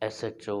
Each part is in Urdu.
SHO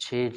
6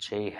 6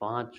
5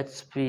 SP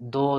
2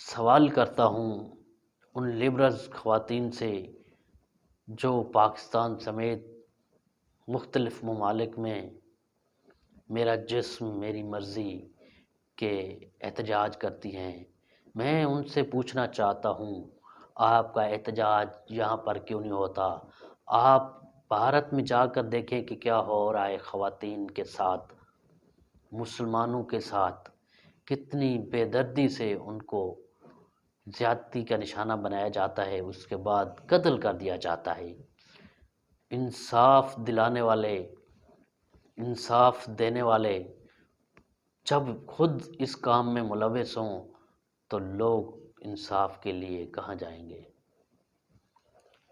سوال کرتا ہوں ان لیبرلز خواتین سے جو پاکستان سمیت مختلف ممالک میں میرا جسم میری مرضی کے احتجاج کرتی ہیں. میں ان سے پوچھنا چاہتا ہوں آپ کا احتجاج یہاں پر کیوں نہیں ہوتا؟ آپ بھارت میں جا کر دیکھیں کہ کیا ہو رہا ہے خواتین کے ساتھ، مسلمانوں کے ساتھ، کتنی بے دردی سے ان کو زیادتی کا نشانہ بنایا جاتا ہے، اس کے بعد قتل کر دیا جاتا ہے. انصاف دلانے والے، انصاف دینے والے جب خود اس کام میں ملوث ہوں تو لوگ انصاف کے لیے کہاں جائیں گے؟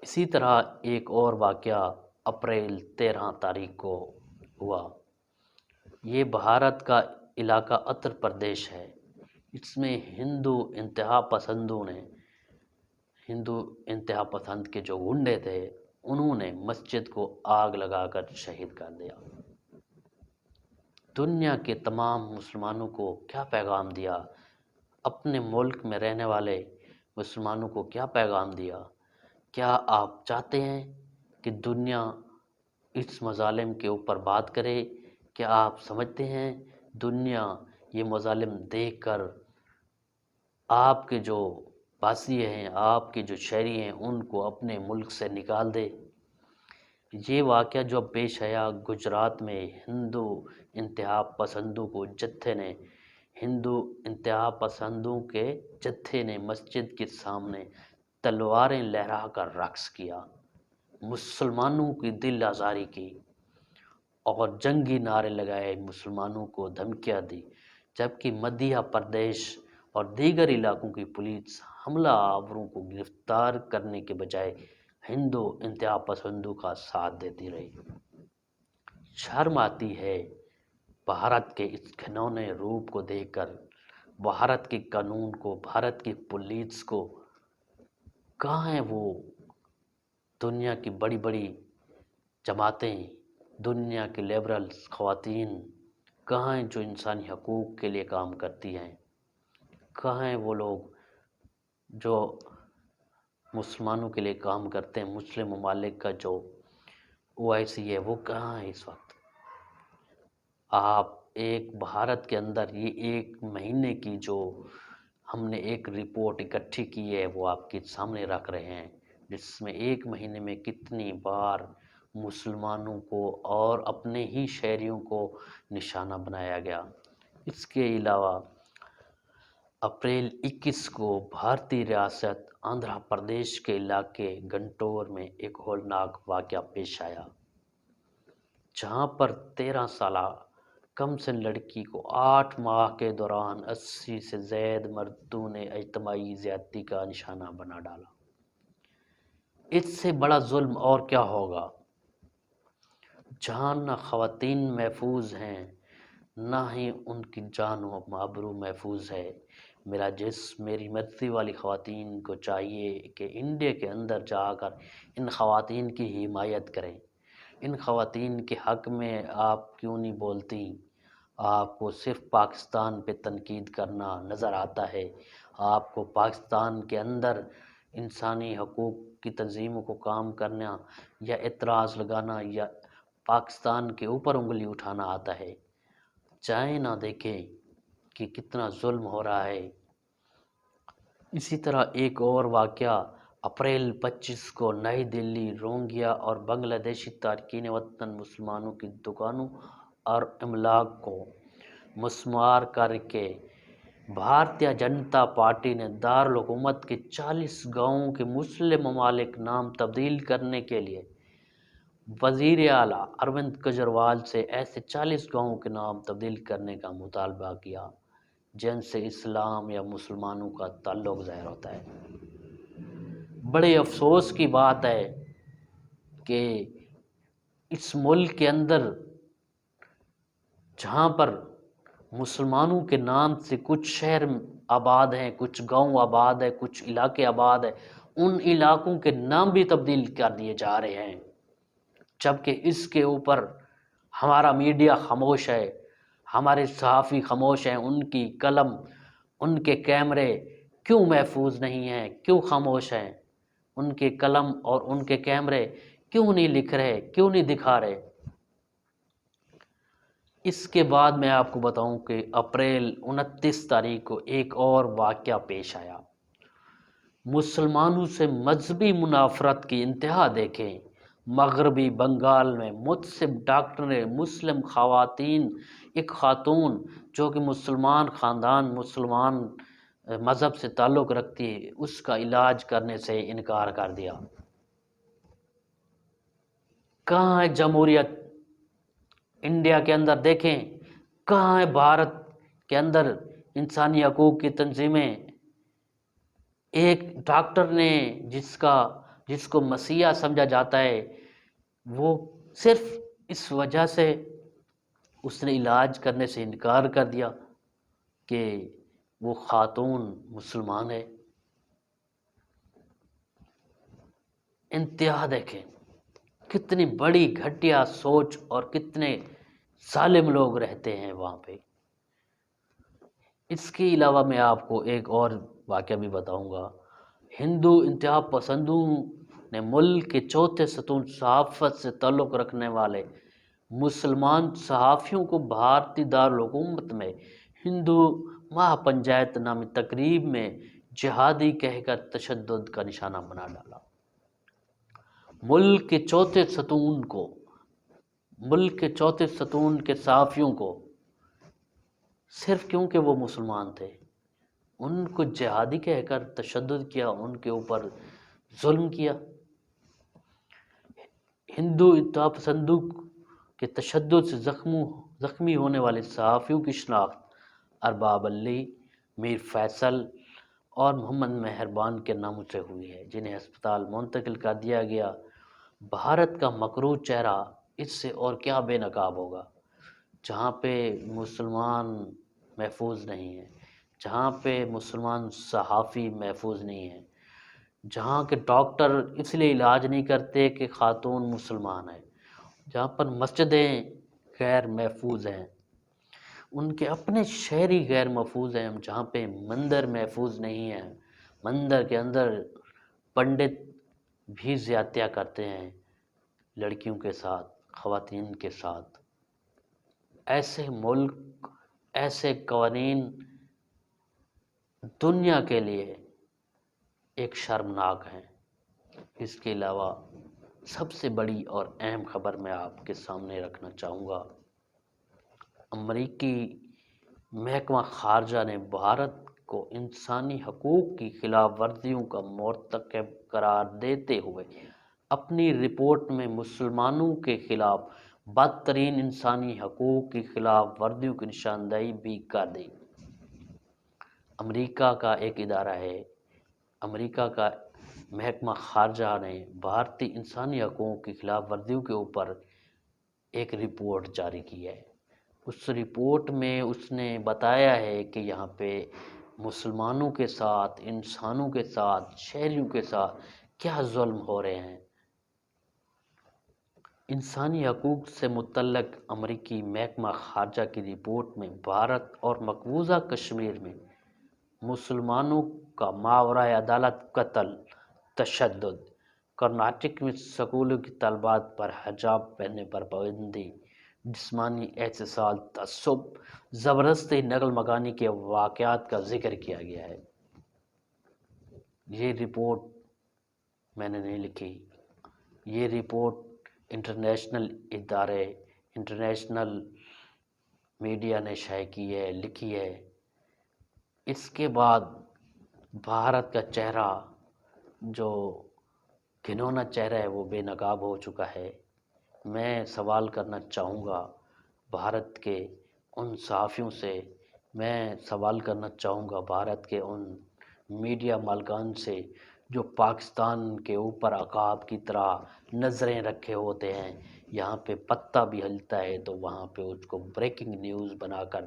اسی طرح ایک اور واقعہ اپریل 13 تاریخ کو ہوا. یہ بھارت کا علاقہ اتر پردیش ہے. اس میں ہندو انتہا پسند کے جو گنڈے تھے انہوں نے مسجد کو آگ لگا کر شہید کر دیا. دنیا کے تمام مسلمانوں کو کیا پیغام دیا؟ اپنے ملک میں رہنے والے مسلمانوں کو کیا پیغام دیا؟ کیا آپ چاہتے ہیں کہ دنیا اس مظالم کے اوپر بات کرے؟ کیا آپ سمجھتے ہیں دنیا یہ مظالم دیکھ کر آپ کے جو باسی ہیں، آپ کے جو شہری ہیں، ان کو اپنے ملک سے نکال دے؟ یہ واقعہ جو پیش آیا گجرات میں، ہندو انتہا پسندوں کے جتھے نے مسجد کے سامنے تلواریں لہرا کر رقص کیا، مسلمانوں کی دل آزاری کی اور جنگی نعرے لگائے، مسلمانوں کو دھمکیاں دی، جبکہ مدھیہ پردیش اور دیگر علاقوں کی پولیس حملہ آوروں کو گرفتار کرنے کے بجائے ہندو انتہا پسندوں کا ساتھ دیتی رہی. شرم آتی ہے بھارت کے اس گھنونے روپ کو دیکھ کر، بھارت کے قانون کو، بھارت کی پولیس کو. کہاں ہیں وہ دنیا کی بڑی بڑی جماعتیں، دنیا کے لیبرل خواتین؟ کہاں ہیں جو انسانی حقوق کے لیے کام کرتی ہیں؟ کہاں ہیں وہ لوگ جو مسلمانوں کے لیے کام کرتے ہیں؟ مسلم ممالک کا جو OIC ہے وہ کہاں ہے اس وقت؟ آپ ایک بھارت کے اندر یہ ایک مہینے کی جو ہم نے ایک رپورٹ اکٹھی کی ہے وہ آپ کے سامنے رکھ رہے ہیں، جس میں ایک مہینے میں کتنی بار مسلمانوں کو اور اپنے ہی شہریوں کو نشانہ بنایا گیا. اس کے علاوہ اپریل 21 کو بھارتی ریاست آندھرا پردیش کے علاقے گنٹور میں ایک ہولناک واقعہ پیش آیا، جہاں پر 13 سالہ کم سن لڑکی کو 8 ماہ کے دوران 80 سے زائد مردوں نے اجتماعی زیادتی کا نشانہ بنا ڈالا. اس سے بڑا ظلم اور کیا ہوگا؟ جہاں نہ خواتین محفوظ ہیں، نہ ہی ان کی جان و آبرو محفوظ ہے. میرا جسم میری مرضی والی خواتین کو چاہیے کہ انڈیا کے اندر جا کر ان خواتین کی حمایت کریں. ان خواتین کے حق میں آپ کیوں نہیں بولتی؟ آپ کو صرف پاکستان پہ تنقید کرنا نظر آتا ہے. آپ کو پاکستان کے اندر انسانی حقوق کی تنظیموں کو کام کرنا یا اعتراض لگانا یا پاکستان کے اوپر انگلی اٹھانا آتا ہے. جائیں نہ دیکھیں کہ کتنا ظلم ہو رہا ہے. اسی طرح ایک اور واقعہ اپریل 25 کو نئی دلی، روہنگیا اور بنگلہ دیشی تارکین وطن مسلمانوں کی دکانوں اور املاک کو مسمار کر کے بھارتیہ جنتا پارٹی نے دارالحکومت کے 40 گاؤں کے مسلم ممالک نام تبدیل کرنے کے لیے وزیر اعلیٰ اروند کیجریوال سے ایسے 40 گاؤں کے نام تبدیل کرنے کا مطالبہ کیا جن سے اسلام یا مسلمانوں کا تعلق ظاہر ہوتا ہے. بڑے افسوس کی بات ہے کہ اس ملک کے اندر جہاں پر مسلمانوں کے نام سے کچھ شہر آباد ہیں، کچھ گاؤں آباد ہے، کچھ علاقے آباد ہے، ان علاقوں کے نام بھی تبدیل کر دیے جا رہے ہیں، جبکہ اس کے اوپر ہمارا میڈیا خاموش ہے، ہمارے صحافی خاموش ہیں. ان کی قلم، ان کے کیمرے کیوں محفوظ نہیں ہیں، کیوں خاموش ہیں؟ ان کے قلم اور ان کے کیمرے کیوں نہیں لکھ رہے، کیوں نہیں دکھا رہے؟ اس کے بعد میں آپ کو بتاؤں کہ اپریل 29 تاریخ کو ایک اور واقعہ پیش آیا۔ مسلمانوں سے مذہبی منافرت کی انتہا دیکھیں۔ مغربی بنگال میں متعصب ڈاکٹر نے مسلم خواتین، ایک خاتون جو کہ مسلمان خاندان، مسلمان مذہب سے تعلق رکھتی ہے، اس کا علاج کرنے سے انکار کر دیا۔ کہاں ہے جمہوریت؟ انڈیا کے اندر دیکھیں، کہاں ہے بھارت کے اندر انسانی حقوق کی تنظیمیں؟ ایک ڈاکٹر نے جس کو مسیحا سمجھا جاتا ہے، وہ صرف اس وجہ سے اس نے علاج کرنے سے انکار کر دیا کہ وہ خاتون مسلمان ہے۔ انتہا دیکھیں، کتنی بڑی گھٹیا سوچ اور کتنے ظالم لوگ رہتے ہیں وہاں پہ۔ اس کے علاوہ میں آپ کو ایک اور واقعہ بھی بتاؤں گا۔ ہندو انتہا پسندوں نے ملک کے چوتھے ستون صحافت سے تعلق رکھنے والے مسلمان صحافیوں کو بھارتی دارالحکومت میں ہندو مہا پنچایت نامی تقریب میں جہادی کہہ کر تشدد کا نشانہ بنا ڈالا۔ ملک کے چوتھے ستون کے صحافیوں کو صرف کیونکہ وہ مسلمان تھے ان کو جہادی کہہ کر تشدد کیا، ان کے اوپر ظلم کیا۔ ہندو انتہا پسندوں کے تشدد سے زخمی ہونے والے صحافیوں کی شناخت ارباب علی، میر فیصل اور محمد مہربان کے ناموں سے ہوئی ہے، جنہیں ہسپتال منتقل کر دیا گیا۔ بھارت کا مقروض چہرہ اس سے اور کیا بے نقاب ہوگا، جہاں پہ مسلمان محفوظ نہیں ہیں، جہاں پہ مسلمان صحافی محفوظ نہیں ہیں، جہاں کے ڈاکٹر اس لیے علاج نہیں کرتے کہ خاتون مسلمان ہے، جہاں پر مسجدیں غیر محفوظ ہیں، ان کے اپنے شہری غیر محفوظ ہیں، جہاں پہ مندر محفوظ نہیں ہیں، مندر کے اندر پنڈت بھی زیادتیاں کرتے ہیں لڑکیوں کے ساتھ، خواتین کے ساتھ۔ ایسے ملک، ایسے قوانین دنیا کے لیے ایک شرمناک ہیں۔ اس کے علاوہ سب سے بڑی اور اہم خبر میں آپ کے سامنے رکھنا چاہوں گا۔ امریکی محکمہ خارجہ نے بھارت کو انسانی حقوق کی خلاف ورزیوں کا مرتکب قرار دیتے ہوئے اپنی رپورٹ میں مسلمانوں کے خلاف بدترین انسانی حقوق کی خلاف ورزیوں کی نشاندہی بھی کر دی۔ امریکہ کا ایک ادارہ ہے، امریکہ کا محکمہ خارجہ نے بھارتی انسانی حقوق کی خلاف ورزیوں کے اوپر ایک رپورٹ جاری کی ہے۔ اس رپورٹ میں اس نے بتایا ہے کہ یہاں پہ مسلمانوں کے ساتھ، انسانوں کے ساتھ، شہریوں کے ساتھ کیا ظلم ہو رہے ہیں۔ انسانی حقوق سے متعلق امریکی محکمہ خارجہ کی رپورٹ میں بھارت اور مقبوضہ کشمیر میں مسلمانوں کا ماورائے عدالت قتل، تشدد، کرناٹک میں اسکولوں کی طالبات پر حجاب پہننے پر پابندی، جسمانی اعتصال، تعصب، زبردستی نقل مکانی کے واقعات کا ذکر کیا گیا ہے۔ یہ رپورٹ میں نے نہیں لکھی، یہ رپورٹ انٹرنیشنل ادارے، انٹرنیشنل میڈیا نے شائع کی ہے، لکھی ہے۔ اس کے بعد بھارت کا چہرہ، جو گھنونا چہرہ ہے، وہ بے نقاب ہو چکا ہے۔ میں سوال کرنا چاہوں گا بھارت کے ان صحافیوں سے، میں سوال کرنا چاہوں گا بھارت کے ان میڈیا مالکان سے جو پاکستان کے اوپر عقاب کی طرح نظریں رکھے ہوتے ہیں۔ یہاں پہ پتہ بھی ہلتا ہے تو وہاں پہ اس کو بریکنگ نیوز بنا کر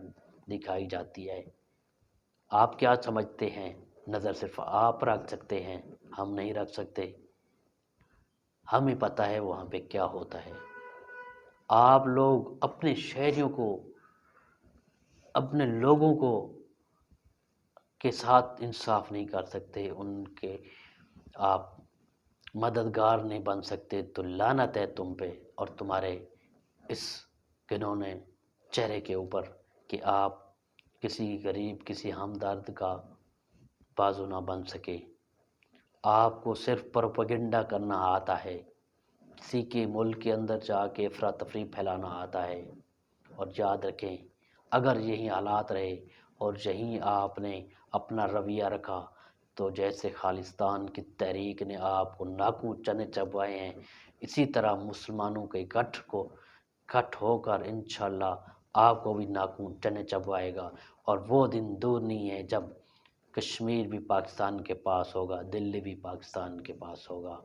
دکھائی جاتی ہے۔ آپ کیا سمجھتے ہیں؟ نظر صرف آپ رکھ سکتے ہیں، ہم نہیں رکھ سکتے۔ ہمیں پتہ ہے وہاں پہ کیا ہوتا ہے۔ آپ لوگ اپنے شہریوں کو، اپنے لوگوں کو کے ساتھ انصاف نہیں کر سکتے، ان کے آپ مددگار نہیں بن سکتے، تو لعنت ہے تم پہ اور تمہارے اس گنونے چہرے کے اوپر کہ آپ کسی غریب، کسی ہمدرد کا بازو نہ بن سکے۔ آپ کو صرف پروپیگنڈا کرنا آتا ہے، کسی کے ملک کے اندر جا کے افراتفری پھیلانا آتا ہے۔ اور یاد رکھیں، اگر یہی حالات رہے اور یہیں آپ نے اپنا رویہ رکھا تو جیسے خالصتان کی تحریک نے آپ کو ناکوں چنے چبوائے ہیں، اسی طرح مسلمانوں کے گٹھ ہو کر انشاءاللہ آپ کو بھی ناکوں چنے چبوائے گا۔ اور وہ دن دور نہیں ہے جب کشمیر بھی پاکستان کے پاس ہوگا، دلی بھی پاکستان کے پاس ہوگا۔